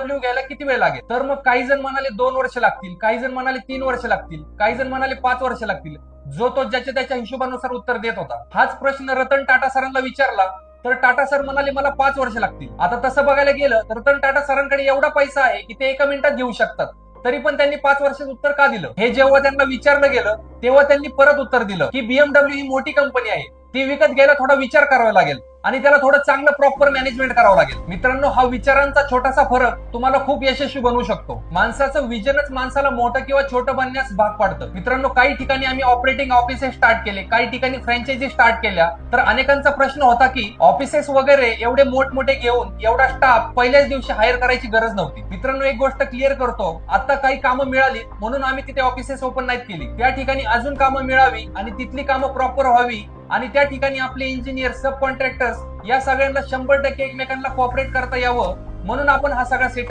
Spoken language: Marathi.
बीएमडब्ल्यू घ्यायला किती वेळ लागेल? तर मग काही जण म्हणाले 2 वर्ष लागतील, काही जण म्हणाले 3 वर्ष लागतील, काही जण म्हणाले 5 वर्ष लागतील. जो तो ज्याच्या त्याच्या हिशोबानुसार उत्तर देत होता. हाच प्रश्न रतन टाटा सरांना विचारला तर टाटा सर म्हणाले मला 5 वर्ष लागतील. आता तसं बघायला गेलं तर रतन टाटा सरांकडे एवढा पैसा आहे की ते एका मिनिटात घेऊ शकतात. तरी पण त्यांनी 5 वर्षाचं उत्तर का दिलं? हे जेव्हा त्यांना विचारलं गेलं तेव्हा त्यांनी परत उत्तर दिलं की बीएमडब्ल्यू ही मोठी कंपनी आहे, ती विकत घ्यायला थोडा विचार करावा लागेल आणि त्याला थोडं चांगलं प्रॉपर मॅनेजमेंट करावं लागेल. मित्रांनो, हा विचारांचा छोटासा फरक तुम्हाला खूप यशस्वी बनवू शकतो. माणसाचं विजनच माणसाला मोठं किंवा छोटं बनण्यास भाग पाडतं. मित्रांनो, काही ठिकाणी आम्ही ऑपरेटिंग ऑफिसेस स्टार्ट केले, काही ठिकाणी फ्रँचायझी स्टार्ट केल्या. तर अनेकांचा प्रश्न होता की ऑफिसेस वगैरे एवढे मोठमोठे घेऊन एवढा स्टाफ पहिल्याच दिवशी हायर करायची गरज नव्हती. मित्रांनो, एक गोष्ट क्लिअर करतो, आता काही कामं मिळाली म्हणून आम्ही तिथे ऑफिसेस ओपन नाहीत केली. त्या ठिकाणी अजून कामं मिळावी आणि तिथली कामं प्रॉपर व्हावी आणि त्या ठिकाणी आपले इंजिनियर, सब कॉन्ट्रॅक्टर्स या सगळ्यांना 100% एकमेकांना कॉपरेट करता यावं म्हणून आपण हा सगळा सेट